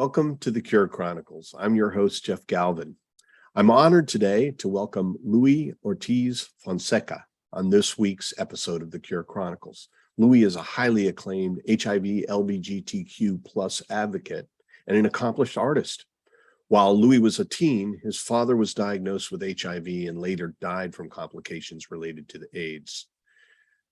Welcome to the Cure Chronicles. I'm your host, Jeff Galvin. I'm honored today to welcome Louie Ortiz-Fonseca on this week's episode of the Cure Chronicles. Louie is a highly acclaimed HIV LGBTQ plus advocate and an accomplished artist. While Louie was a teen, his father was diagnosed with HIV and later died from complications related to the AIDS.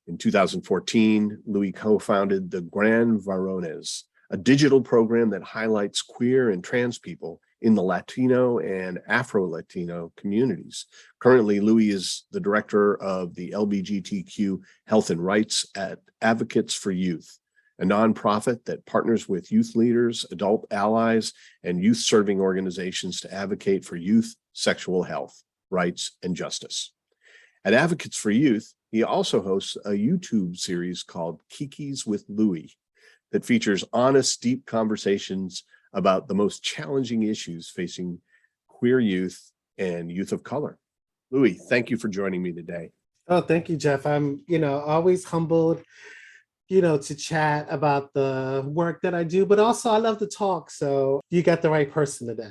In 2014, Louie co-founded the Gran Varones, a digital program that highlights queer and trans people in the Latino and Afro-Latino communities. Currently, Louie is the director of the LGBTQ Health and Rights at Advocates for Youth, a nonprofit that partners with youth leaders, adult allies, and youth-serving organizations to advocate for youth sexual health, rights, and justice. At Advocates for Youth, he also hosts a YouTube series called Kikis with Louie that features honest, deep conversations about the most challenging issues facing queer youth and youth of color. Louie, thank you for joining me today. Oh, thank you, Jeff. I'm, always humbled, to chat about the work that I do, but also I love to talk. So you got the right person today.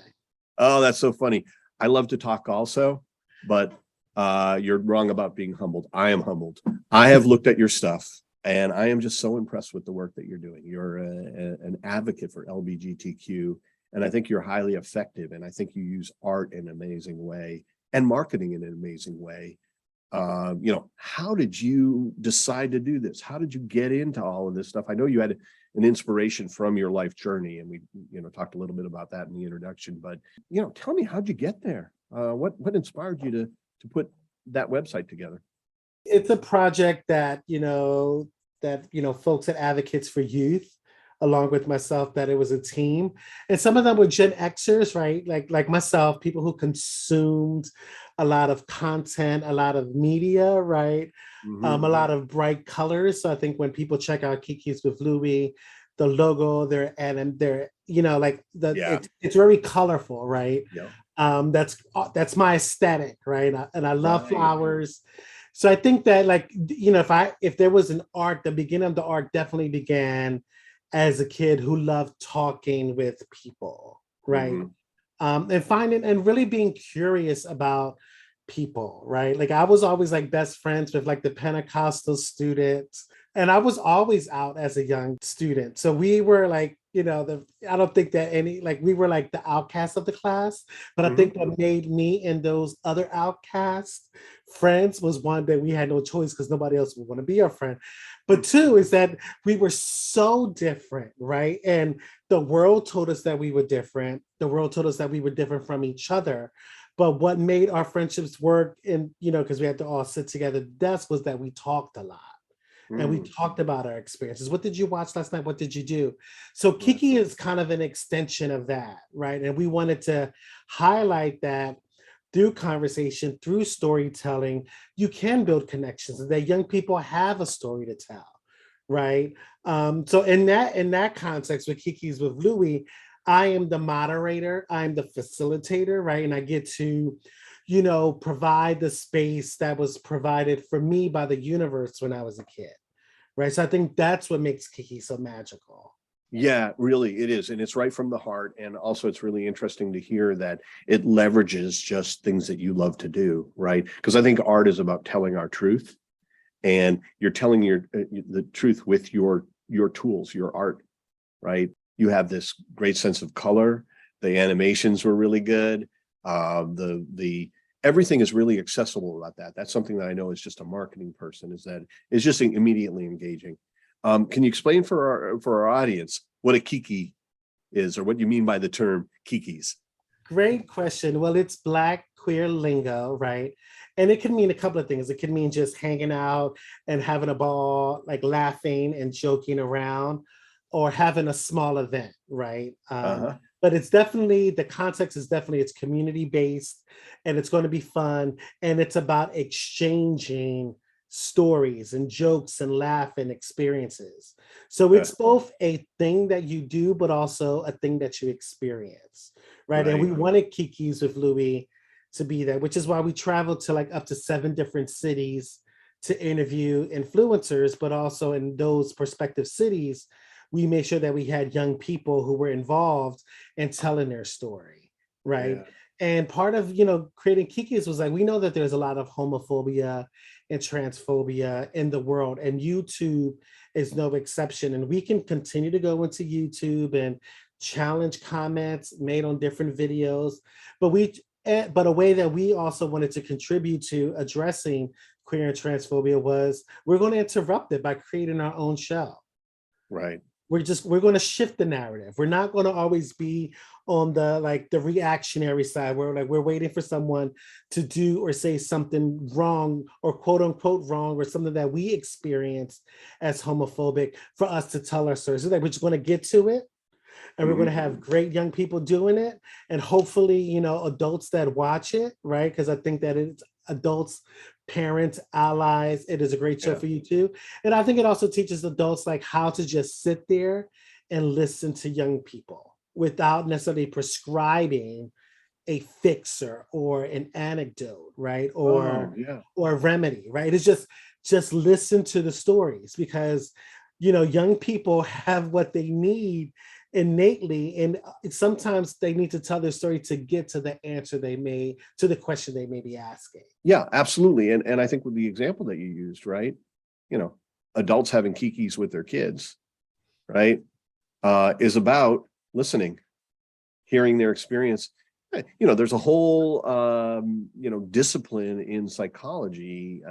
Oh, that's so funny. I love to talk also, but you're wrong about being humbled. I am humbled. I have looked at your stuff and I am just so impressed with the work that you're doing. You're an advocate for LGBTQ, and I think you're highly effective. And I think you use art in an amazing way and marketing in an amazing way. How did you decide to do this? How did you get into all of this stuff? I know you had an inspiration from your life journey, and we, talked a little bit about that in the introduction. But tell me, how'd you get there? What inspired you to put that website together? It's a project that folks at Advocates for Youth, along with myself, that it was a team, and some of them were Gen Xers, right? Like myself, people who consumed a lot of content, a lot of media, right? Mm-hmm. A lot of bright colors. So I think when people check out Kikis with Louie, the logo, it's very colorful, right? Yeah. That's my aesthetic, right? And I love flowers. So I think that, if there was an art, the beginning of the art definitely began as a kid who loved talking with people, right? Mm-hmm. And finding and really being curious about people, right? Like I was always best friends with the Pentecostal students, and I was always out as a young student. So we were I don't think that we were the outcasts of the class, but I think what made me and those other outcasts friends was, one, that we had no choice because nobody else would want to be our friend. But two is that we were so different, right? And the world told us that we were different. The world told us that we were different from each other. But what made our friendships work, and because we had to all sit together at the desk, was that we talked a lot. And we talked about our experiences. What did you watch last night? What did you do? So Kiki is kind of an extension of that, right? And we wanted to highlight that through conversation, through storytelling, you can build connections, and that young people have a story to tell, right? So in that context, with Kikis with Louie, I am the moderator, I'm the facilitator, right? And I get to provide the space that was provided for me by the universe when I was a kid, right? So I think that's what makes Kiki so magical. Yeah, really, it is. And it's right from the heart. And also, it's really interesting to hear that it leverages just things that you love to do, right? Because I think art is about telling our truth, and you're telling the truth with your tools, your art, right? You have this great sense of color. The animations were really good. The everything is really accessible about that. That's something that I know as just a marketing person, is that it's just immediately engaging. Can you explain for our audience what a Kiki is, or what you mean by the term Kikis? Great question. Well, it's Black queer lingo, right? And it can mean a couple of things. It can mean just hanging out and having a ball, laughing and joking around, or having a small event, right? But it's definitely, the context is definitely, it's community based, and it's going to be fun, and it's about exchanging stories and jokes and laugh and experiences. So it's both a thing that you do, but also a thing that you experience, right? And we wanted Kikis with Louie to be that, which is why we traveled to up to 7 different cities to interview influencers, but also in those prospective cities, we made sure that we had young people who were involved in telling their story, right? Yeah. And part of, creating Kikis was like, we know that there's a lot of homophobia and transphobia in the world, and YouTube is no exception. And we can continue to go into YouTube and challenge comments made on different videos, but a way that we also wanted to contribute to addressing queer and transphobia was we're going to interrupt it by creating our own show. Right. We're going to shift the narrative. We're not going to always be on the reactionary side where we're waiting for someone to do or say something wrong or quote unquote wrong or something that we experienced as homophobic for us to tell our stories. So we're just going to get to it, and we're going to have great young people doing it, and hopefully, adults that watch it, right? Because I think that it's adults, parents, allies. It is a great show for you too. And I think it also teaches adults like how to just sit there and listen to young people without necessarily prescribing a fixer or an anecdote, right? Or a remedy, right? It's just listen to the stories, because young people have what they need innately, and sometimes they need to tell their story to get to the answer to the question they may be asking. Yeah, absolutely. And I think with the example that you used, right? Adults having Kikis with their kids, right? Is about listening, hearing their experience. There's a whole, discipline in psychology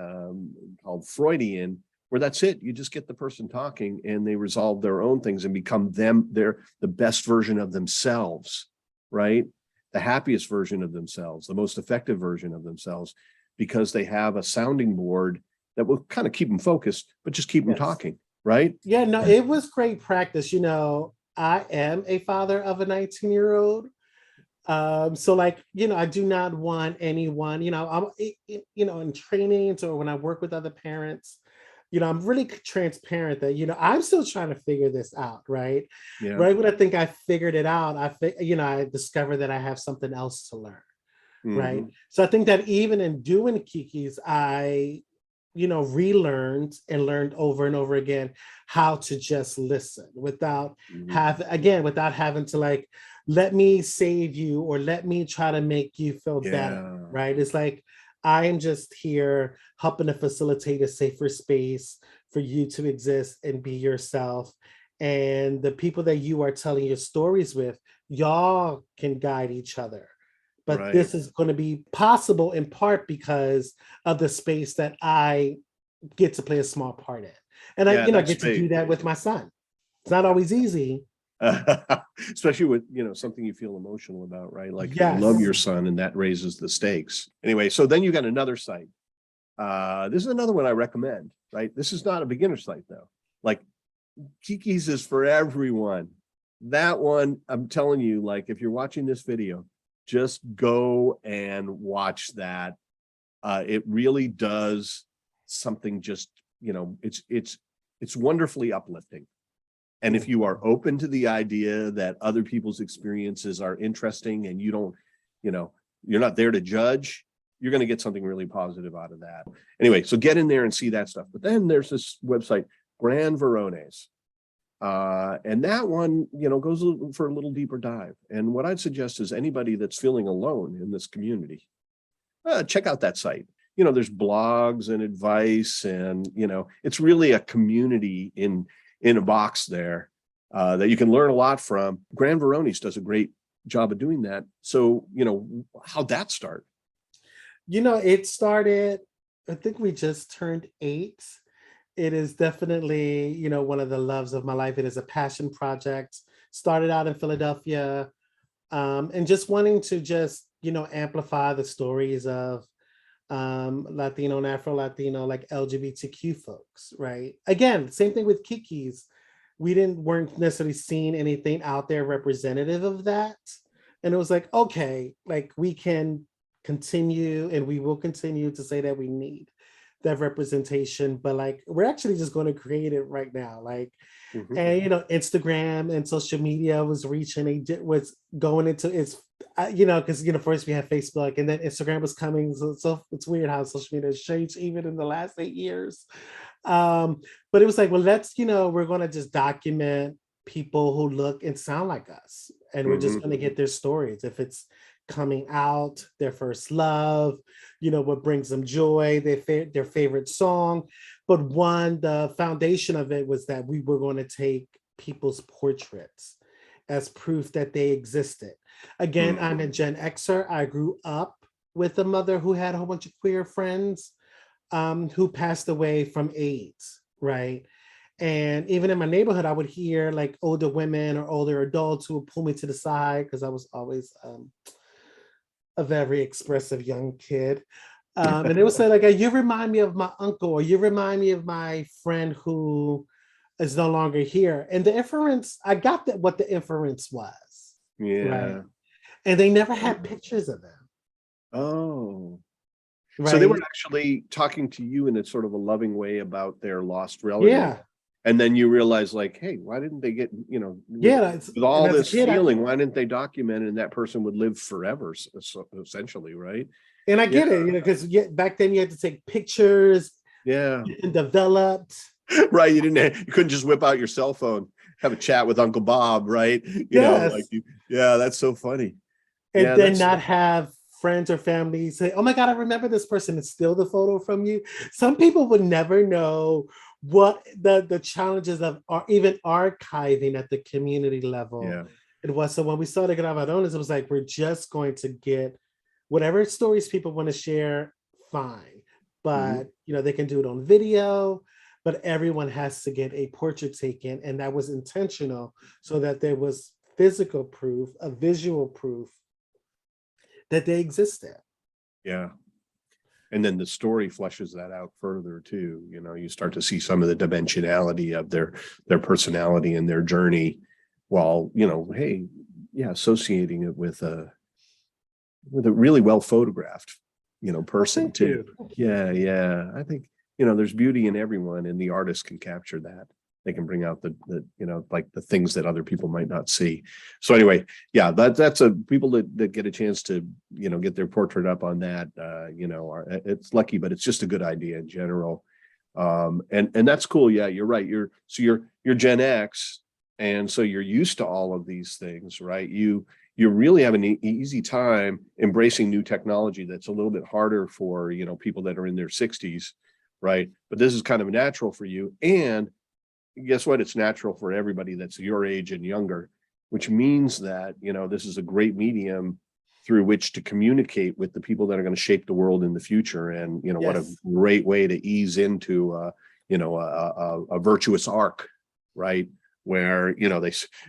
called Freudian, where that's it. You just get the person talking and they resolve their own things and become they're the best version of themselves, right? The happiest version of themselves, the most effective version of themselves, because they have a sounding board that will kind of keep them focused, but just keep them talking, right? Yeah, no, it was great practice. I am a father of a 19-year-old. So I do not want anyone, I'm, in trainings or when I work with other parents, I'm really transparent that, I'm still trying to figure this out, right? Yeah. Right when I think I figured it out, I discovered that I have something else to learn, right? So I think that even in doing Kikis, I, relearned and learned over and over again how to just listen without having to let me save you or let me try to make you feel better, right? It's like, I am just here helping to facilitate a safer space for you to exist and be yourself. And the people that you are telling your stories with, y'all can guide each other. But this is going to be possible in part because of the space that I get to play a small part in. And I get to do that with my son. It's not always easy. Especially with something you feel emotional about, right? Like, I love your son, and that raises the stakes. Anyway, so then you got another site. This is another one I recommend, right? This is not a beginner site though. Like, Kikis is for everyone. That one, I'm telling you, if you're watching this video, just go and watch that. It really does something it's wonderfully uplifting. And if you are open to the idea that other people's experiences are interesting and you don't, you're not there to judge, you're going to get something really positive out of that. Anyway, so get in there and see that stuff. But then there's this website, Gran Varones. And that one, goes for a little deeper dive. And what I'd suggest is anybody that's feeling alone in this community, check out that site. There's blogs and advice, and, it's really a community in a box there that you can learn a lot from. Gran Varones does a great job of doing that. So, how'd that start? It started, I think we just turned 8. It is definitely, one of the loves of my life. It is a passion project. Started out in Philadelphia, and just wanting to amplify the stories of Latino and Afro-Latino, LGBTQ folks, right? Again, same thing with Kikis. We weren't necessarily seeing anything out there representative of that. And it was like, okay, we can continue and we will continue to say that we need that representation, but we're actually just going to create it right now. And Instagram and social media was going into its because first we had Facebook and then Instagram was coming, so it's weird how social media has changed even in the last 8 years. But it was like, well, let's we're going to just document people who look and sound like us. And we're just going to get their stories. If it's coming out, their first love, what brings them joy, their favorite song. But the foundation of it was that we were going to take people's portraits as proof that they existed. Again, I'm a Gen Xer. I grew up with a mother who had a whole bunch of queer friends who passed away from AIDS, right? And even in my neighborhood, I would hear like older women or older adults who would pull me to the side because I was always a very expressive young kid. And they would say like, you remind me of my uncle, or you remind me of my friend who is no longer here. And the inference, I got that what the inference was. Yeah. Right. And they never had pictures of them. Oh. Right. So they were actually talking to you in a sort of a loving way about their lost relative. Yeah. And then you realize like, hey, why didn't they get, with all this feeling, why didn't they document it, and that person would live forever, essentially, right? And I get it, because back then you had to take pictures. Yeah. And developed. Right. You couldn't just whip out your cell phone, have a chat with Uncle Bob, right? That's so funny. And then not have friends or family say, oh my God, I remember this person, and steal the photo from you. Some people would never know what the challenges of even archiving at the community level it was. So when we started Gran Varones, it was like, we're just going to get whatever stories people want to share, fine. But they can do it on video, but everyone has to get a portrait taken. And that was intentional so that there was physical proof, a visual proof that they existed. Yeah. And then the story fleshes that out further too. You start to see some of the dimensionality of their personality and their journey, while, associating it with a really well photographed, person too. Yeah. I think, there's beauty in everyone, and the artist can capture that. They can bring out the like the things that other people might not see. So anyway, that's people that get a chance to, get their portrait up on that, it's lucky, but it's just a good idea in general. And that's cool. Yeah, you're right. You're Gen X. And so you're used to all of these things, right? You really have an easy time embracing new technology that's a little bit harder for, people that are in their 60s, right? But this is kind of natural for you. And guess what? It's natural for everybody that's your age and younger, which means that, this is a great medium through which to communicate with the people that are going to shape the world in the future. And, what a great way to ease into, a virtuous arc, right? Where,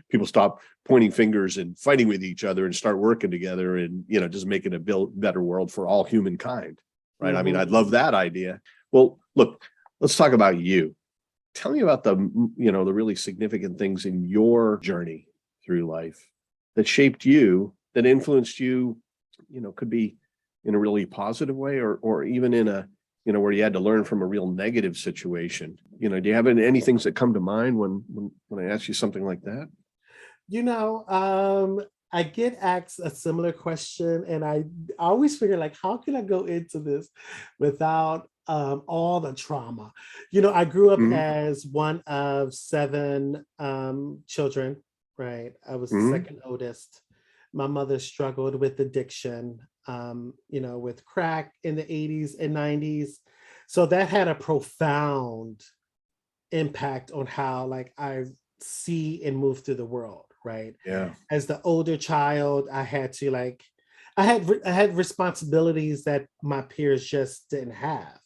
people stop pointing fingers and fighting with each other and start working together and, just making a better world for all humankind, right? I mean, I'd love that idea. Well, look, let's talk about you. Tell me about the really significant things in your journey through life that shaped you, that influenced you, could be in a really positive way, or even in a, where you had to learn from a real negative situation. Do you have any things that come to mind when I ask you something like that? I get asked a similar question, and I always figure like, how can I go into this without all the trauma? I grew up as one of 7 children, right? I was the second oldest. My mother struggled with addiction, with crack in the 80s and 90s. So that had a profound impact on how like I see and move through the world, right? Yeah. As the older child, I had to I had responsibilities that my peers just didn't have,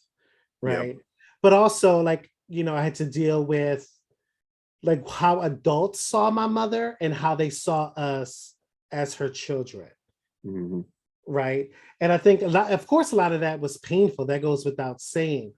right? Yep. But also I had to deal with like how adults saw my mother and how they saw us as her children. Right. And I think a lot of that was painful. That goes without saying.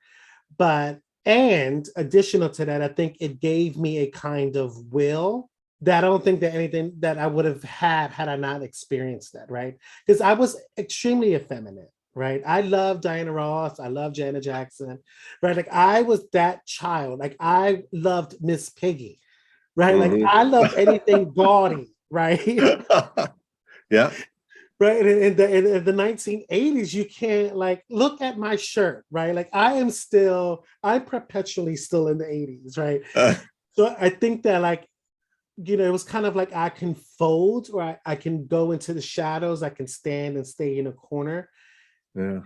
And additional to that, I think it gave me a kind of will that I don't think that anything that I would have had I not experienced that, right? Because I was extremely effeminate, right? I loved Diana Ross. I loved Janet Jackson, right? Like I was that child. Like I loved Miss Piggy, right? Like I loved anything gaudy, right? Yeah. Right. In the 1980s, you can't like look at my shirt, right? Like I'm perpetually still in the 80s, right? So I think that like it was kind of like I can fold, or I can go into the shadows, I can stand and stay in a corner. Yeah.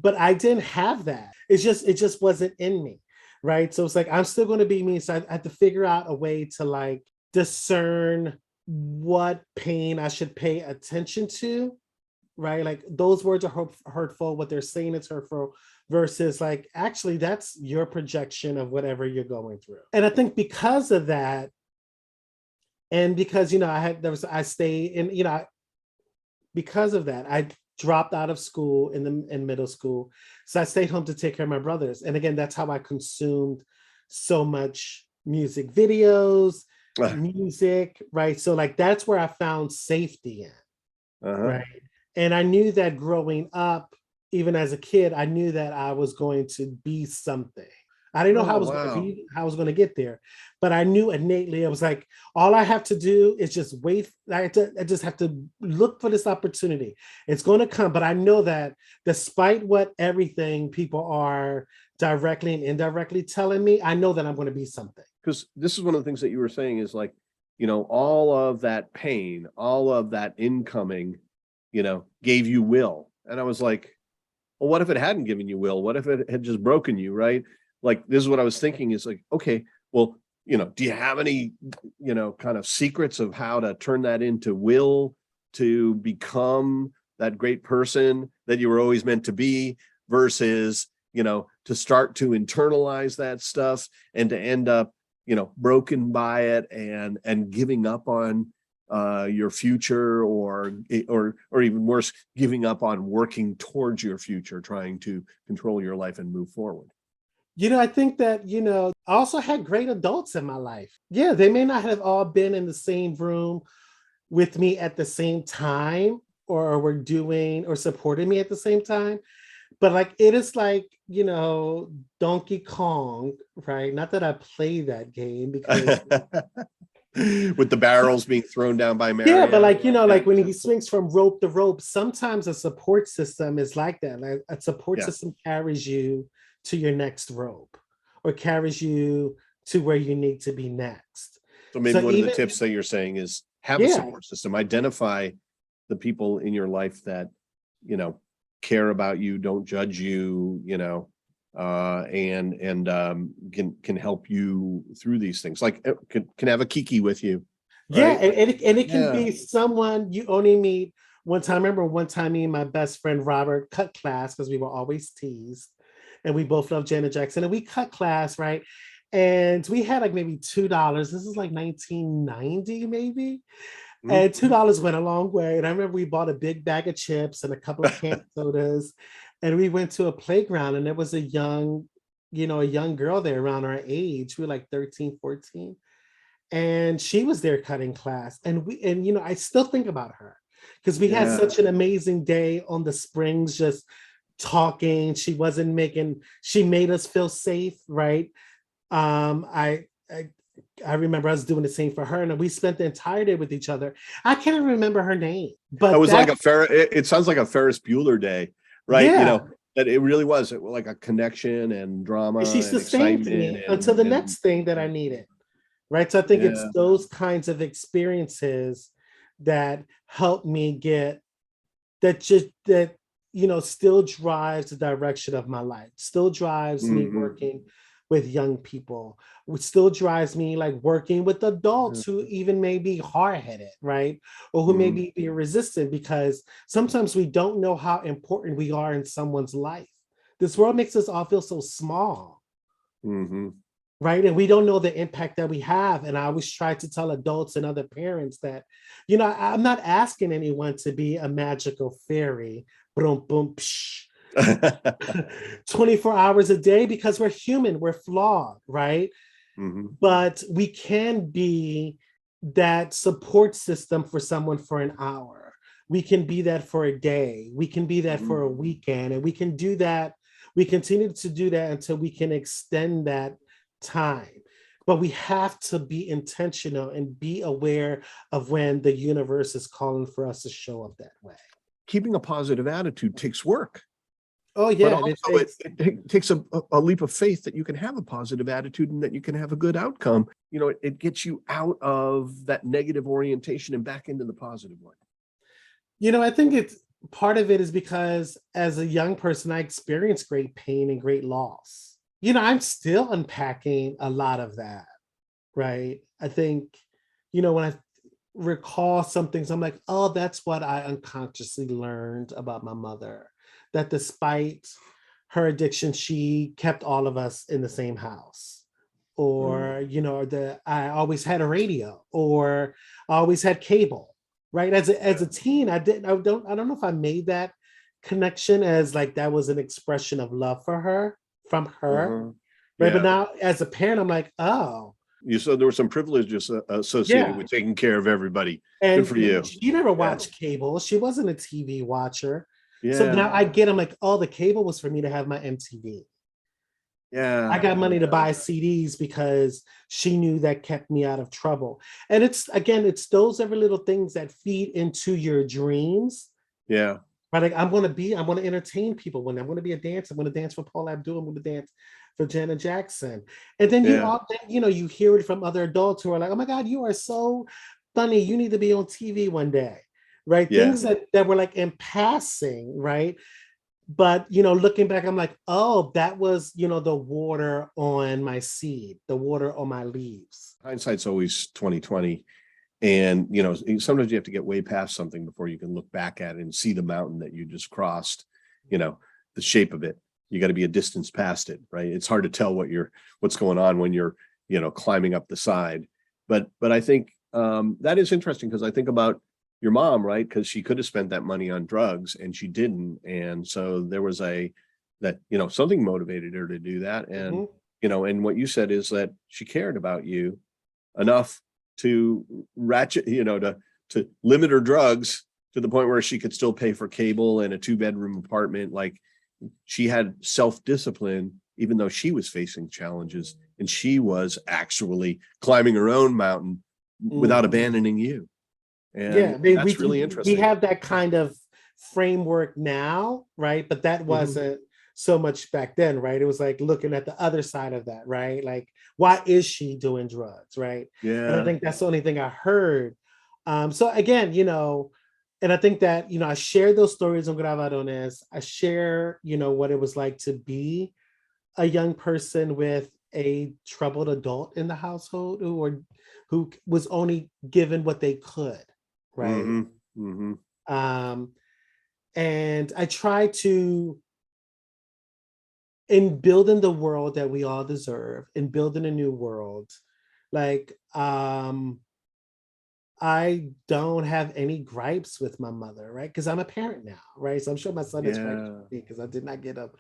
But I didn't have that. It just wasn't in me. Right. So it's like I'm still going to be me. So I had to figure out a way to like discern what pain I should pay attention to. Right. Like those words are hurtful. What they're saying is hurtful versus like, actually, that's your projection of whatever you're going through. And I think because of that, and because, I stayed in, because of that, I dropped out of school in middle school. So I stayed home to take care of my brothers. And again, that's how I consumed so much music videos, music, right? So like that's where I found safety in, right? And I knew that growing up, even as a kid, I knew that I was going to be something. I didn't know how I was going to be, how I was going to get there, but I knew innately. I was like, all I have to do is just wait. I just have to look for this opportunity. It's going to come. But I know that despite what everything people are directly and indirectly telling me, I know that I'm going to be something. Because this is one of the things that you were saying is like, all of that pain, all of that incoming, gave you will. And I was like, well, what if it hadn't given you will? What if it had just broken you, right? Like, this is what I was thinking is like, okay, well, do you have any, kind of secrets of how to turn that into will to become that great person that you were always meant to be versus, to start to internalize that stuff and to end up, broken by it and giving up on your future or even worse, giving up on working towards your future, trying to control your life and move forward. I think that, I also had great adults in my life. Yeah, they may not have all been in the same room with me at the same time or were doing or supporting me at the same time. But like, it is like, Donkey Kong, right? Not that I play that game because with the barrels being thrown down by Mario. yeah, but like, like when he swings from rope to rope, sometimes a support system is like that. Like a support system carries you to your next rope or carries you to where you need to be next. So maybe one of the tips that you're saying is have a support system. Identify the people in your life that, care about you, don't judge you, and can help you through these things. Like can have a Kiki with you. Right? Yeah, and it can be someone you only meet one time. I remember one time me and my best friend Robert cut class because we were always teased. And we both love Janet Jackson. And we cut class, right? And we had like maybe $2. This is like 1990, maybe. And $2 went a long way. And I remember we bought a big bag of chips and a couple of canned sodas. And we went to a playground and there was a young girl there around our age. We were like 13, 14. And she was there cutting class. And I still think about her because we had such an amazing day on the Springs, just talking. She made us feel safe, right? I remember us doing the same for her, and we spent the entire day with each other. I can't remember her name, but it was like it sounds like a Ferris Bueller day, right? Yeah. That it really was like a connection and drama. And she sustained me until the next thing that I needed, right? So I think it's those kinds of experiences that help me get that still drives the direction of my life, still drives me working with young people, which still drives me like working with adults who even may be hard-headed, right? Or who may be resistant, because sometimes we don't know how important we are in someone's life. This world makes us all feel so small, right? And we don't know the impact that we have. And I always try to tell adults and other parents that, I'm not asking anyone to be a magical fairy, boom, boom, psh, 24 hours a day, because we're human, we're flawed, right? But we can be that support system for someone for an hour. We can be that for a day. We can be that for a weekend. And we can do that. We continue to do that until we can extend that time. But we have to be intentional and be aware of when the universe is calling for us to show up that way. Keeping a positive attitude takes work. Oh But yeah, and it also takes it takes a leap of faith that you can have a positive attitude and that you can have a good outcome. It gets you out of that negative orientation and back into the positive one. I think it's part of it is because as a young person, I experienced great pain and great loss. I'm still unpacking a lot of that, right? I think, when I recall some things, I'm like, oh, that's what I unconsciously learned about my mother. That despite her addiction, she kept all of us in the same house. Mm. Or, that I always had a radio, or I always had cable. Right. As a teen, I don't know if I made that connection as like that was an expression of love for her from her. Uh-huh. Right. But Yeah. now as a parent, I'm like, oh, You said there were some privileges associated yeah. with taking care of everybody. Good for And you. she never Yeah. watched cable. She wasn't a TV watcher. So Yeah. now I'm like, oh, the cable was for me to have my MTV. I Yeah. got money to buy CDs because she knew that kept me out of trouble. And it's those every little things that feed into your dreams. Yeah. Right? Like I'm going to entertain people one day. I'm going to be a dancer. I'm going to dance for Paul Abdul. I'm going to dance for Janet Jackson. And then Yeah. you hear it from other adults who are like, oh my God, you are so funny. You need to be on TV one day. Right? Yeah. Things that were like in passing, right? But looking back, I'm like, oh, that was the water on my seed, the water on my leaves. Hindsight's always 2020. And sometimes you have to get way past something before you can look back at it and see the mountain that you just crossed, the shape of it. You got to be a distance past it, right? It's hard to tell what's going on when you're climbing up the side. But I think that is interesting, because I think about your mom, right? Because she could have spent that money on drugs and she didn't. And so there was something motivated her to do that. And Mhm. and what you said is that she cared about you enough to ratchet, to limit her drugs to the point where she could still pay for cable and a 2-bedroom apartment. Like, she had self-discipline, even though she was facing challenges, and she was actually climbing her own mountain without Mm. abandoning you. Yeah, And I mean, that's really we interesting. have that kind of framework now, right? But that wasn't so much back then, right? It was like looking at the other side of that, right? Like, why is she doing drugs, right? And I Yeah. think that's the only thing I heard. So again, and I think that I share those stories on Gran Varones. I share, what it was like to be a young person with a troubled adult in the household who was only given what they could, right? Mm-hmm. Mm-hmm. Um, and I try to, in building the world that we all deserve, in building a new world, like I don't have any gripes with my mother, right? Because I'm a parent now, right? So I'm sure my son is gripes Yeah. with me because I did not get up.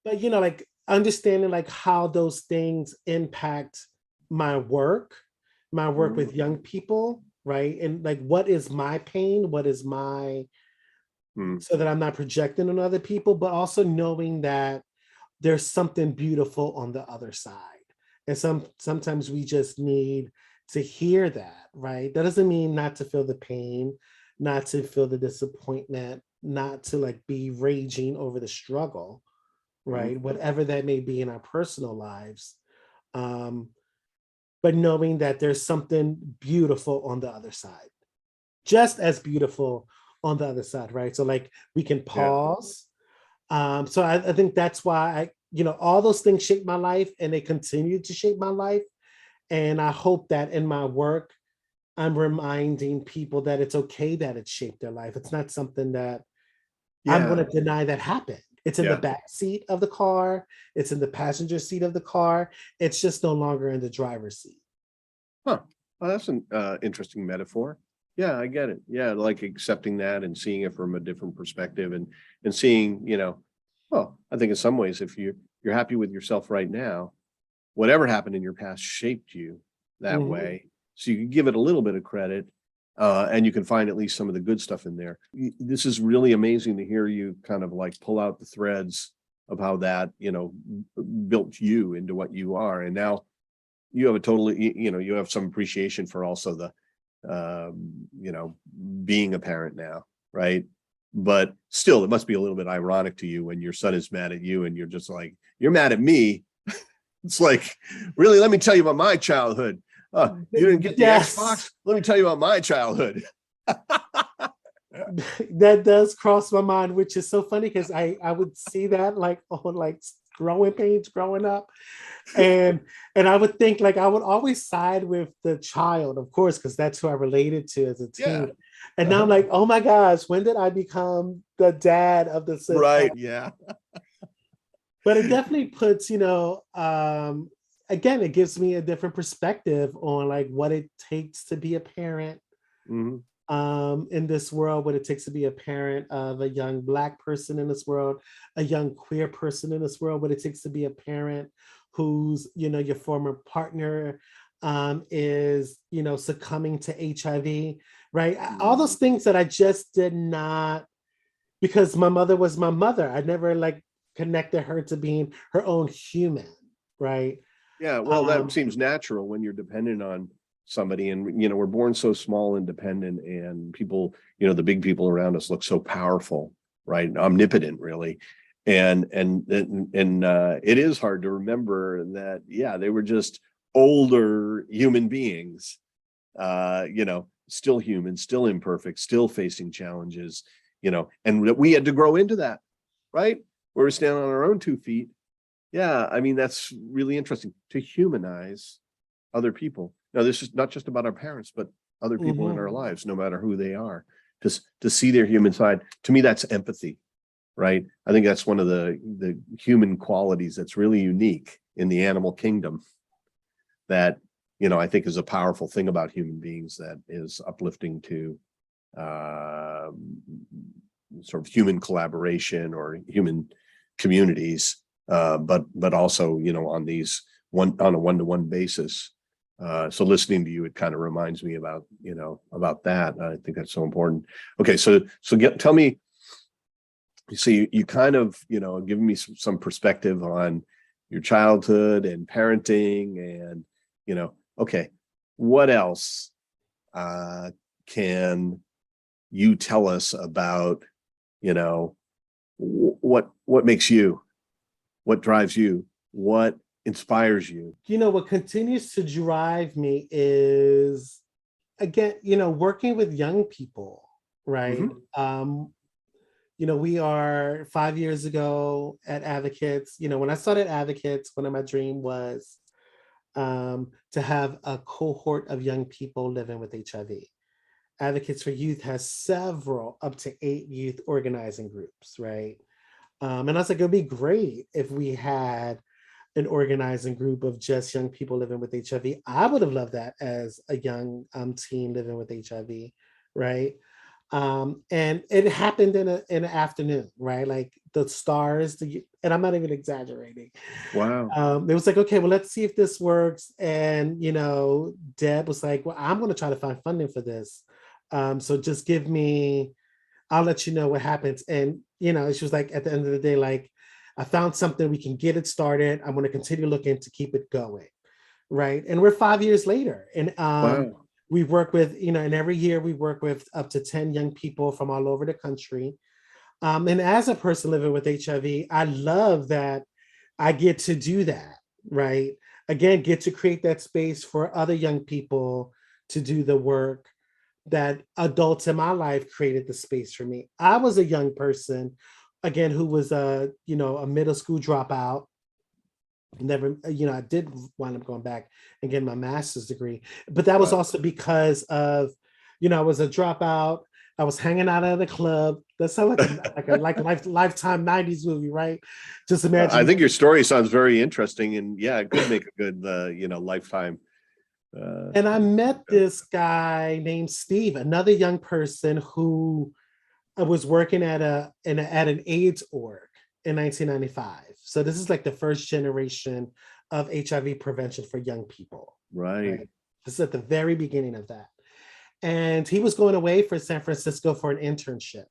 But like understanding like how those things impact my work, Mhm. with young people, right? And like what is my pain? What is my Mm. so that I'm not projecting on other people, but also knowing that there's something beautiful on the other side. And sometimes we just need to hear that, right? That doesn't mean not to feel the pain, not to feel the disappointment, not to like be raging over the struggle, Mhm. right? Whatever that may be in our personal lives. Um, but knowing that there's something beautiful on the other side, just as beautiful on the other side, right? So like we can Yeah. pause. So I think that's why all those things shaped my life and they continue to shape my life. And I hope that in my work, I'm reminding people that it's okay that it shaped their life. It's not something that I'm going Yeah. to deny that happened. It's in the Yeah. back seat of the car. It's in the passenger seat of the car. It's just no longer in the driver's seat. Huh. Well, that's an interesting metaphor. Yeah, I get it. Yeah, like accepting that and seeing it from a different perspective, and seeing, well, I think in some ways, if you're happy with yourself right now, whatever happened in your past shaped you that Mhm. way. So you can give it a little bit of credit, and you can find at least some of the good stuff in there. This is really amazing to hear you kind of like pull out the threads of how that, built you into what you are. And now you have a totally, you have some appreciation for also the, being a parent now, right? But still, it must be a little bit ironic to you when your son is mad at you and you're just like, you're mad at me. It's like, really, let me tell you about my childhood. You didn't get the Xbox? Let me tell you about my childhood. That does cross my mind, which is so funny because I would see that like on like growing pains growing up. And I would think like I would always side with the child, of course, because that's who I related to as a teen. Yeah. And now I'm like, oh my gosh, when did I become the dad of the sister? Right. Yeah. But it definitely puts, again, it gives me a different perspective on like what it takes to be a parent in this world, what it takes to be a parent of a young Black person in this world, a young queer person in this world, what it takes to be a parent whose, your former partner is, succumbing to HIV, right? All those things that I just did not, because my mother was my mother. I never like connected her to being her own human, right? Yeah, well, that seems natural when you're dependent on somebody, and we're born so small and dependent, and people, the big people around us look so powerful, right? Omnipotent, really. And it is hard to remember that, yeah, they were just older human beings, still human, still imperfect, still facing challenges, and that we had to grow into that, right? Where we're standing on our own 2 feet. Yeah, I mean, that's really interesting to humanize other people. Now, this is not just about our parents, but other people in our lives, no matter who they are, just to see their human side. To me, that's empathy, right? I think that's one of the human qualities that's really unique in the animal kingdom that, I think is a powerful thing about human beings that is uplifting to sort of human collaboration or human communities, but also, on a one-to-one basis. So listening to you, it kind of reminds me about that. I think that's so important. Okay, so tell me. So you kind of giving me some perspective on your childhood and parenting, and okay, what else can you tell us about what makes you, what drives you, what inspires you? What continues to drive me is, again, working with young people, right? We are 5 years ago at Advocates. When I started Advocates, one of my dreams was to have a cohort of young people living with HIV. Advocates for Youth has several, up to 8 youth organizing groups, right? And I was like, it'd be great if we had an organizing group of just young people living with HIV. I would have loved that as a young teen living with HIV, right? And it happened in an afternoon, right? Like the stars, and I'm not even exaggerating. Wow. It was like, okay, well, let's see if this works. And, Deb was like, well, I'm going to try to find funding for this. So just I'll let you know what happens. And, she was like, at the end of the day, like, I found something, we can get it started. I'm going to continue looking to keep it going. Right. And we're 5 years later. And Wow. we work with, and every year we work with up to 10 young people from all over the country. And as a person living with HIV, I love that I get to do that, right? Again, get to create that space for other young people to do the work that adults in my life created the space for me. I was a young person, again, who was a middle school dropout. Never, I did wind up going back and getting my master's degree, but that was also because of, I was a dropout. I was hanging out at a club. That sounds like a lifetime 90s movie, right? Just imagine. I think your story sounds very interesting, and yeah, it could make a good, lifetime. And I met this guy named Steve, another young person who was working at an AIDS org in 1995. So this is like the first generation of HIV prevention for young people. Right. This is at the very beginning of that. And he was going away for San Francisco for an internship.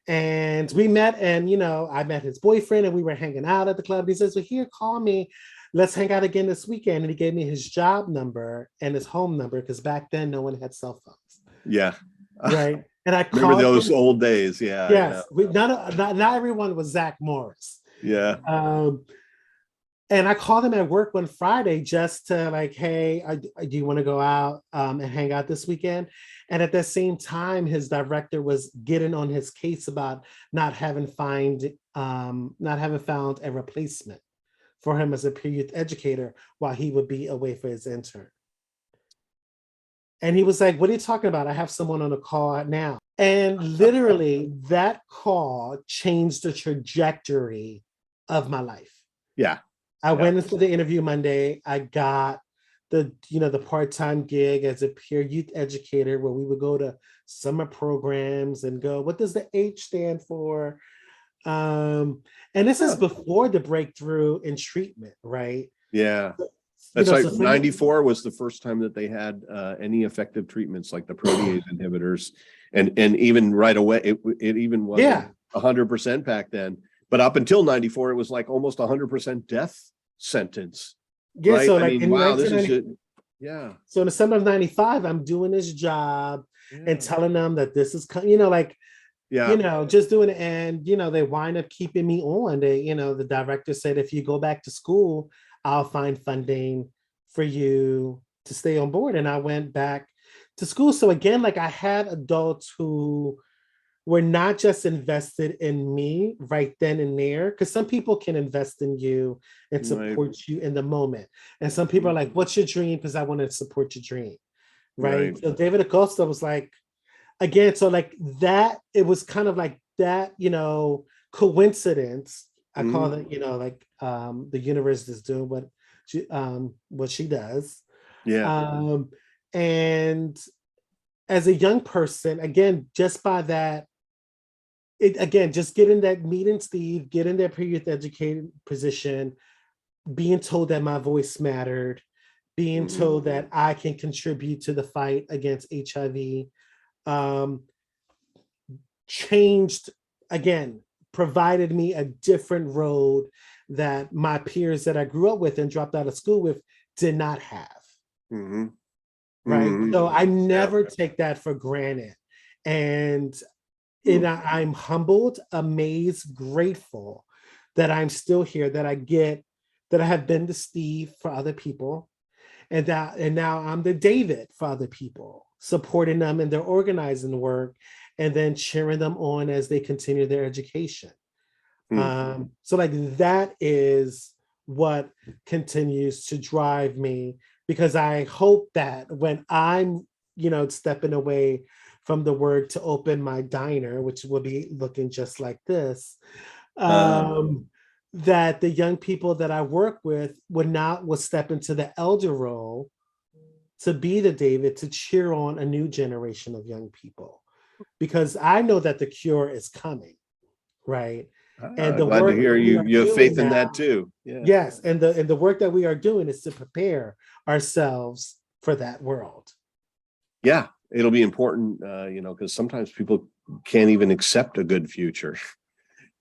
And we met, and I met his boyfriend, and we were hanging out at the club. And he says, well, here, call me. Let's hang out again this weekend. And he gave me his job number and his home number, because back then no one had cell phones. Yeah. Right. And I Remember called those him. old days? Yeah. Yes, not everyone was Zach Morris. Yeah. And I called him at work one Friday just to like, hey, do you want to go out and hang out this weekend? And at the same time, his director was getting on his case about not having found a replacement for him as a peer youth educator while he would be away for his intern. And he was like, what are you talking about? I have someone on a call now. And literally that call changed the trajectory of my life. Yeah. I went into the interview Monday. I got the part-time gig as a peer youth educator where we would go to summer programs and go, what does the H stand for? And this is before the breakthrough in treatment, right? Yeah. That's like 94 was the first time that they had any effective treatments like the protease inhibitors. And even right away, it even wasn't 100% back then. But up until 94, it was like almost 100% death sentence. Yeah, right? so like I mean, wow, this is it. Yeah. So in the summer of 95, I'm doing this job and telling them that this is, just doing it. And, they wind up keeping me on. They, the director said, if you go back to school, I'll find funding for you to stay on board. And I went back to school. So again, like I had adults who were not just invested in me right then and there, because some people can invest in you and support you in the moment. And some people are like, what's your dream? Because I want to support your dream. Right. So David Acosta was like, again, so like that, it was kind of like that, coincidence. I call it, the universe is doing what she does. Yeah. And as a young person, again, just by that, just getting that meeting Steve, getting that peer youth educated position, being told that my voice mattered, being told that I can contribute to the fight against HIV, changed, again, provided me a different road that my peers that I grew up with and dropped out of school with did not have. Right. So I never take that for granted. And I'm humbled, amazed, grateful that I'm still here, that I have been the Steve for other people. And now I'm the David for other people, supporting them in their organizing work and then cheering them on as they continue their education. So like that is what continues to drive me, because I hope that when I'm, stepping away from the work to open my diner, which will be looking just like this, that the young people that I work with will step into the elder role to be the David, to cheer on a new generation of young people, because I know that the cure is coming, right? And the glad work to hear you have faith in that too. Yeah. Yes, and the work that we are doing is to prepare ourselves for that world. Yeah, it'll be important, because sometimes people can't even accept a good future,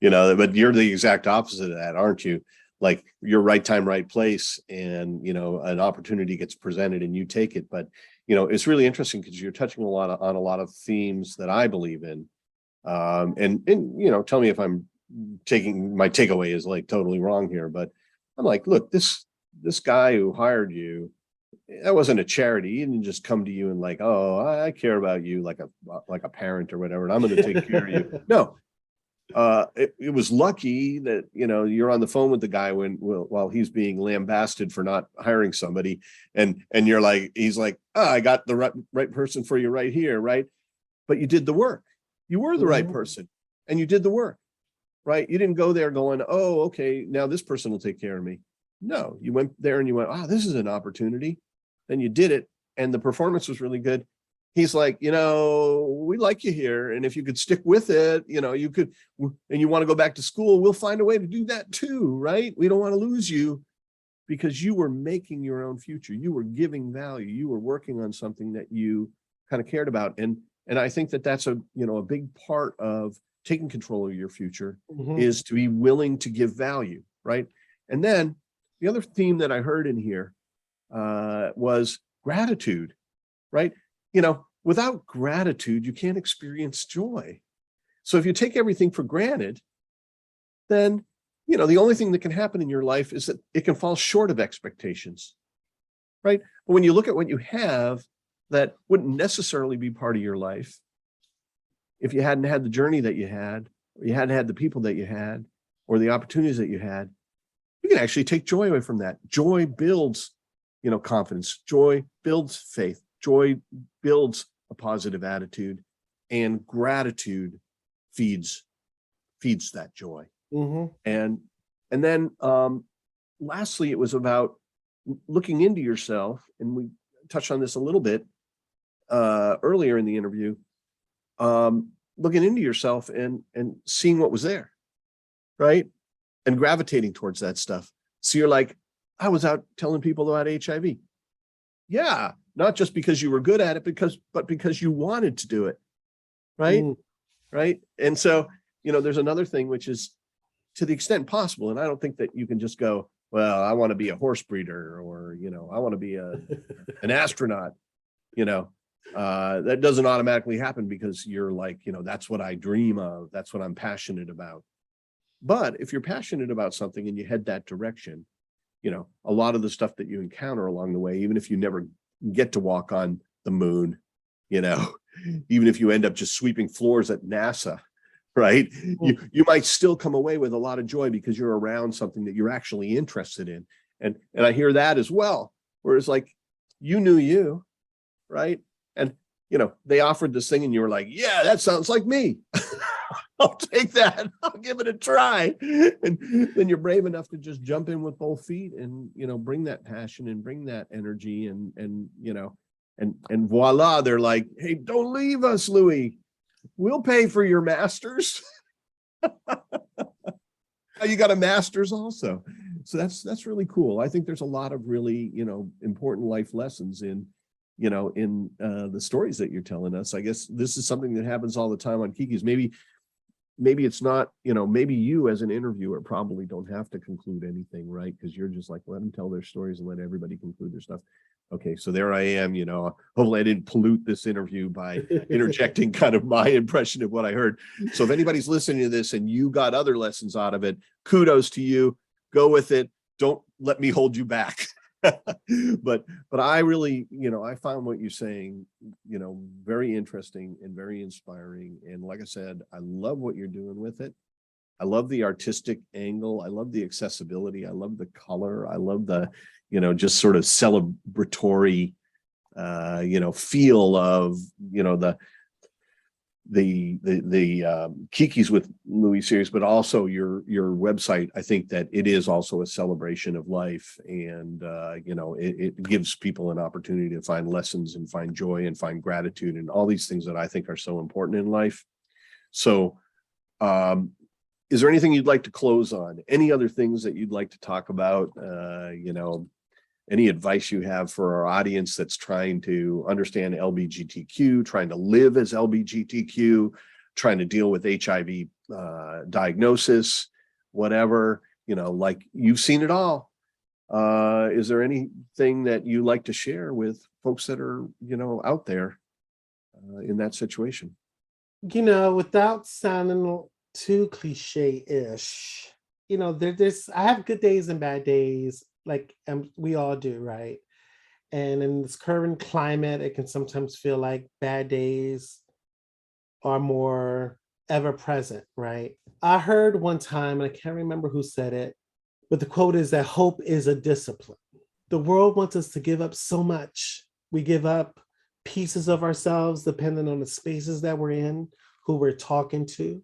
but you're the exact opposite of that, aren't you? Like you're right time, right place, and an opportunity gets presented and you take it. But it's really interesting because you're touching on a lot of themes that I believe in. And tell me if I'm taking my takeaway is like totally wrong here, but I'm like, look, this guy who hired you, that wasn't a charity. He didn't just come to you and like, oh, I care about you like a parent or whatever, and I'm going to take care of you. No, it was lucky that you're on the phone with the guy while he's being lambasted for not hiring somebody, and you're like, he's like, oh, I got the right person for you right here, right? But you did the work. You were the right person, and you did the work, right? You didn't go there going, oh, okay, now this person will take care of me. No, you went there and you went, oh, this is an opportunity. Then you did it, and the performance was really good. He's like, we like you here, and if you could stick with it, you could, and you want to go back to school, we'll find a way to do that too, right? We don't want to lose you, because you were making your own future. You were giving value. You were working on something that you kind of cared about, and I think that that's a big part of taking control of your future is to be willing to give value, right? And then the other theme that I heard in here was gratitude, right? without gratitude, you can't experience joy. So if you take everything for granted, then, the only thing that can happen in your life is that it can fall short of expectations, right? But when you look at what you have that wouldn't necessarily be part of your life, if you hadn't had the journey that you had, or you hadn't had the people that you had, or the opportunities that you had, you can actually take joy away from that. Joy builds, confidence. Joy builds faith. Joy builds a positive attitude, and gratitude feeds that joy. Mm-hmm. And then lastly, it was about looking into yourself, and we touched on this a little bit earlier in the interview. Looking into yourself and seeing what was there, right? And gravitating towards that stuff. So you're like, I was out telling people about HIV. Yeah, not just because you were good at it, but because you wanted to do it, right? Right. And so, there's another thing, which is, to the extent possible, and I don't think that you can just go, well, I want to be a horse breeder, or, I want to be an astronaut, that doesn't automatically happen because you're like, that's what I dream of. That's what I'm passionate about. But if you're passionate about something and you head that direction, a lot of the stuff that you encounter along the way, even if you never get to walk on the moon, even if you end up just sweeping floors at NASA, right? You might still come away with a lot of joy because you're around something that you're actually interested in. And I hear that as well, where it's like, you knew you, right? And, they offered this thing and you were like, yeah, that sounds like me. I'll take that. I'll give it a try. And then you're brave enough to just jump in with both feet and, bring that passion and bring that energy and voila, they're like, hey, don't leave us, Louie. We'll pay for your master's. You got a master's also. So that's really cool. I think there's a lot of really, important life lessons in the stories that you're telling us. I guess this is something that happens all the time on Kikis. Maybe it's not, maybe you as an interviewer probably don't have to conclude anything, right? Because you're just like, let them tell their stories and let everybody conclude their stuff. Okay, so there I am, hopefully I didn't pollute this interview by interjecting kind of my impression of what I heard. So if anybody's listening to this and you got other lessons out of it, kudos to you. Go with it. Don't let me hold you back. But I really, I found what you're saying, very interesting and very inspiring. And like I said, I love what you're doing with it. I love the artistic angle. I love the accessibility. I love the color. I love the, just sort of celebratory, feel of, the Kikis with Louie series, but also your website. I think that it is also a celebration of life, and it gives people an opportunity to find lessons and find joy and find gratitude and all these things that I think are so important in life. So is there anything you'd like to close on? Any other things that you'd like to talk about? Any advice you have for our audience that's trying to understand LGBTQ, trying to live as LGBTQ, trying to deal with HIV diagnosis, whatever, like you've seen it all. Is there anything that you like to share with folks that are, out there in that situation? Without sounding too cliche-ish, I have good days and bad days. Like we all do, right? And in this current climate, it can sometimes feel like bad days are more ever present, right? I heard one time, and I can't remember who said it, but the quote is that hope is a discipline. The world wants us to give up so much. We give up pieces of ourselves depending on the spaces that we're in, who we're talking to.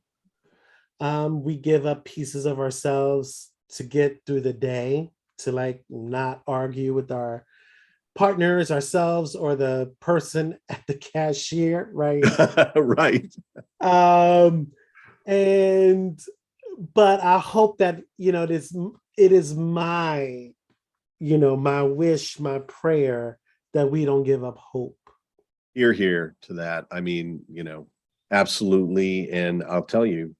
We give up pieces of ourselves to get through the day, to not argue with our partners, ourselves, or the person at the cashier, right? Right. But I hope that it is my my wish, my prayer that we don't give up hope. Hear to that. I mean, absolutely. And I'll tell you,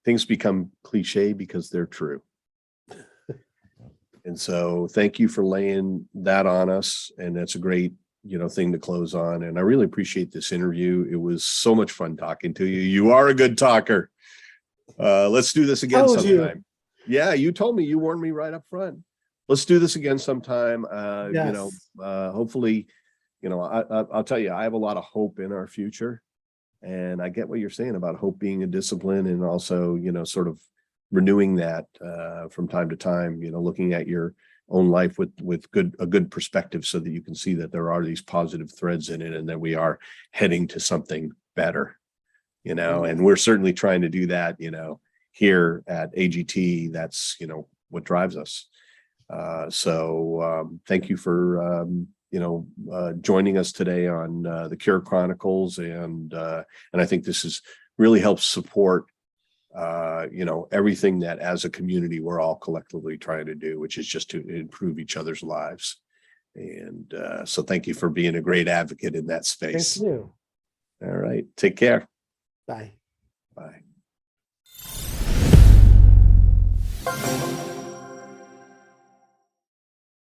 things become cliche because they're true. And so thank you for laying that on us. And that's a great thing to close on. And I really appreciate this interview. It was so much fun talking to you. You are a good talker. Let's do this again sometime. Yeah, you told me, you warned me right up front. Let's do this again sometime. Yes. Hopefully, I'll tell you, I have a lot of hope in our future. And I get what you're saying about hope being a discipline, and also, sort of renewing that from time to time, looking at your own life with a good perspective, so that you can see that there are these positive threads in it and that we are heading to something better, and we're certainly trying to do that, here at AGT. That's, what drives us. So thank you for, joining us today on the Cure Chronicles. And I think this is really helps support, everything that as a community, we're all collectively trying to do, which is just to improve each other's lives. And so thank you for being a great advocate in that space. Thank you. All right. Take care. Bye. Bye.